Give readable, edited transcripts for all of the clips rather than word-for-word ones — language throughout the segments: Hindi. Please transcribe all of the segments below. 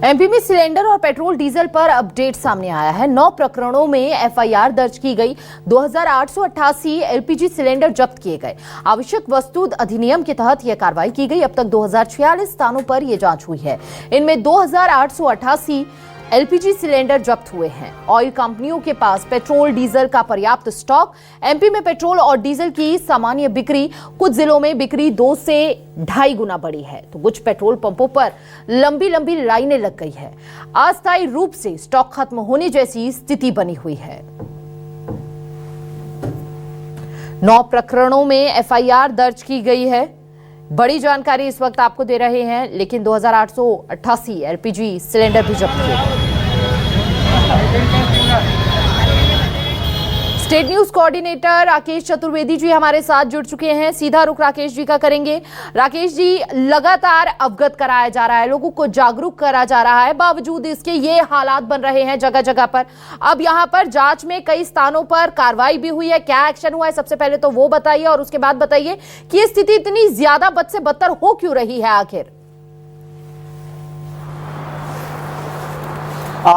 एमपी में सिलेंडर और पेट्रोल डीजल पर अपडेट सामने आया है। 9 प्रकरणों में एफआईआर दर्ज की गई। 2888 एलपीजी सिलेंडर जब्त किए गए। आवश्यक वस्तु अधिनियम के तहत यह कार्रवाई की गई। अब तक 2046 स्थानों पर यह जांच हुई है। इनमें 2888 एलपीजी सिलेंडर जब्त हुए हैं। ऑयल कंपनियों के पास पेट्रोल डीजल का पर्याप्त स्टॉक। एमपी में पेट्रोल और डीजल की सामान्य बिक्री, कुछ जिलों में बिक्री 2 से 2.5 गुना बढ़ी है, तो कुछ पेट्रोल पंपों पर लंबी लंबी लाइनें लग गई है। अस्थायी रूप से स्टॉक खत्म होने जैसी स्थिति बनी हुई है। 9 प्रकरणों में एफआईआर दर्ज की गई है। बड़ी जानकारी इस वक्त आपको दे रहे हैं, लेकिन 2888 एलपीजी सिलेंडर भी जब्त किए गए। State news coordinator Rakesh Chaturvedi ji हमारे साथ जुड़ चुके हैं। सीधा रुख राकेश जी का करेंगे। राकेश जी, लगातार अवगत कराया जा रहा है, लोगों को जागरूक करा जा रहा है, बावजूद इसके ये हालात बन रहे हैं जगह जगह पर। अब यहाँ पर जांच में कई स्थानों पर कार्रवाई भी हुई है। क्या एक्शन हुआ है, सबसे पहले तो वो बताइए, और उसके बाद बताइए कि ये स्थिति इतनी ज्यादा बद से बदतर हो क्यों रही है आखिर।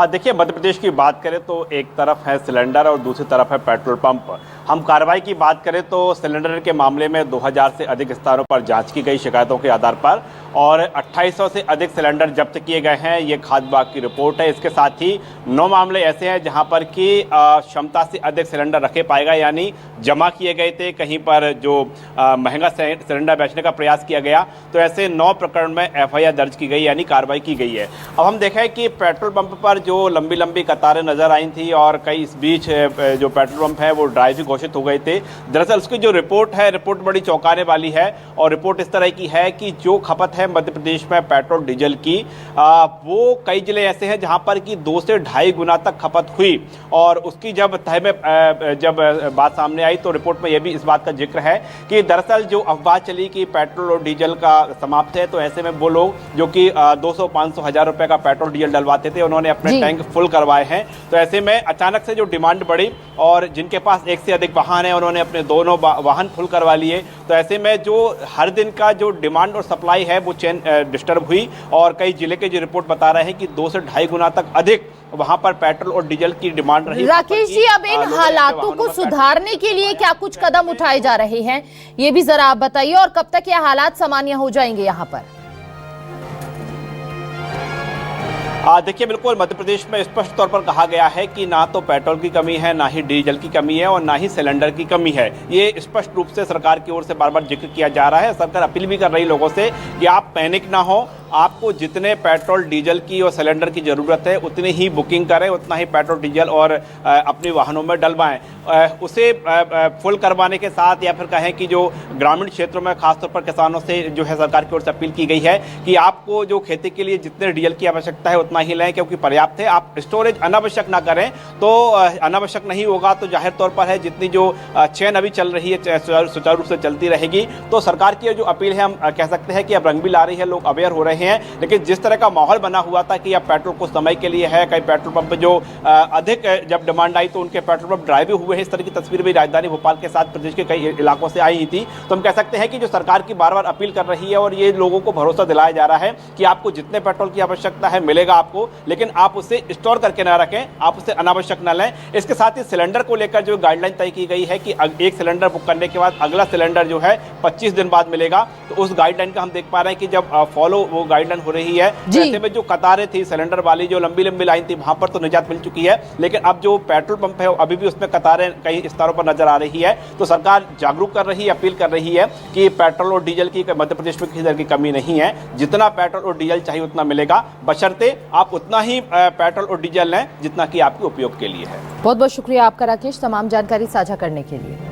देखिए, मध्य प्रदेश की बात करें तो एक तरफ है सिलेंडर और दूसरी तरफ है पेट्रोल पंप। हम कार्रवाई की बात करें तो सिलेंडर के मामले में 2000 से अधिक स्थानों पर जांच की गई शिकायतों के आधार पर, और 2800 से अधिक सिलेंडर जब्त किए गए हैं। ये खाद्य विभाग की रिपोर्ट है। इसके साथ ही 9 मामले ऐसे हैं जहां पर कि क्षमता से अधिक सिलेंडर रखे पाए गए, यानी जमा किए गए थे, कहीं पर जो महंगा सिलेंडर बेचने का प्रयास किया गया। तो ऐसे 9 प्रकरण में एफआईआर दर्ज की गई, यानी कार्रवाई की गई है। अब हम देखें कि पेट्रोल पंप पर जो लंबी लंबी कतारें नजर आई थी और कई इस बीच जो पेट्रोल पंप है वो ड्राई भी घोषित हो गए थे। दरअसल उसकी जो रिपोर्ट है, रिपोर्ट बड़ी चौंकाने वाली है, और रिपोर्ट इस तरह की है कि जो खपत है मध्य प्रदेश में पेट्रोल डीजल की, वो कई जिले ऐसे हैं जहां पर कि 2 से 2.5 गुना तक खपत हुई। और उसकी जब तह में जब बात सामने आई तो रिपोर्ट में यह भी इस बात का जिक्र है कि दरअसल जो अफवाह चली कि पेट्रोल और डीजल का समाप्त है, तो ऐसे में वो लोग जो कि 200, 500, 1000 रुपए का पेट्रोल डीजल डलवाते थे, उन्होंने अपने टैंक फुल करवाए हैं। तो ऐसे में अचानक से जो डिमांड बढ़ी और जिनके पास एक से अधिक वाहन है, उन्होंने अपने दोनों वाहन फुल करवा लिए। तो ऐसे में जो हर दिन का जो डिमांड और सप्लाई है वो चेन डिस्टर्ब हुई, और कई जिले के जो रिपोर्ट बता रहे हैं कि 2 से 2.5 गुना तक अधिक वहां पर पेट्रोल और डीजल की डिमांड रही। राकेश जी, अब इन हालातों को सुधारने के लिए क्या कुछ कदम उठाए जा रहे हैं, ये भी जरा आप बताइए, और कब तक ये हालात सामान्य हो जाएंगे यहाँ पर। देखिए, बिल्कुल मध्य प्रदेश में स्पष्ट तौर पर कहा गया है कि ना तो पेट्रोल की कमी है, ना ही डीजल की कमी है, और ना ही सिलेंडर की कमी है। ये स्पष्ट रूप से सरकार की ओर से बार बार जिक्र किया जा रहा है। सरकार अपील भी कर रही है लोगों से कि आप पैनिक ना हो, आपको जितने पेट्रोल डीजल की और सिलेंडर की ज़रूरत है उतनी ही बुकिंग करें, उतना ही पेट्रोल डीजल और अपने वाहनों में डलवाएं। उसे फुल करवाने के साथ, या फिर कहें कि जो ग्रामीण क्षेत्रों में खासतौर पर किसानों से जो है सरकार की ओर से अपील की गई है कि आपको जो खेती के लिए जितने डीजल की आवश्यकता है उतना ही लें, क्योंकि पर्याप्त है। आप स्टोरेज अनावश्यक ना करें, तो अनावश्यक नहीं होगा तो जाहिर तौर पर है जितनी जो चेन अभी चल रही है सुचारू रूप से चलती रहेगी। तो सरकार की जो अपील है, हम कह सकते हैं कि अब रंग भी ला रही है, लोग अवेयर हो रहे हैं। लेकिन जिस तरह का माहौल बना हुआ था कि अब पेट्रोल कुछ समय के लिए है, कई पेट्रोल पंप जो अधिक जब डिमांड आई तो उनके पेट्रोल पंप ड्राइव भी हुए हैं, इस तरह की तस्वीर भी राजधानी भोपाल के साथ प्रदेश के कई इलाकों से आई थी। तो हम कह सकते हैं कि जो सरकार की बार बार अपील कर रही है और ये लोगों को भरोसा दिलाया जा रहा है कि आपको जितने पेट्रोल की आवश्यकता है मिलेगा आपको, लेकिन आप उसे स्टोर करके ना रखें, आप उसे अनावश्यक ना लें। इसके साथ ही सिलेंडर को लेकर जो गाइडलाइन तय की गई है कि एक सिलेंडर बुक करने के बाद अगला सिलेंडर जो है 25 दिन बाद मिलेगा। तो उस गाइडलाइन का हम देख पा रहे हैं कि जब फॉलो वो गाइडलाइन हो रही है, ऐसे में जो कतारें थी सिलेंडर वाली, जो लंबी लंबी लाइन थी, वहां पर तो निजात मिल चुकी है। लेकिन अब जो पेट्रोल पंप है अभी भी उसमें कतारें कई स्थानों पर नजर आ रही है। तो सरकार जागरूक कर रही है, अपील कर रही है कि पेट्रोल और डीजल की मध्य प्रदेश में किसी तरह की कमी नहीं है। जितना पेट्रोल और डीजल चाहिए उतना मिलेगा, बशर्ते आप उतना ही पेट्रोल और डीजल लें जितना कि आपके उपयोग के लिए है। बहुत बहुत शुक्रिया आपका राकेश, तमाम जानकारी साझा करने के लिए।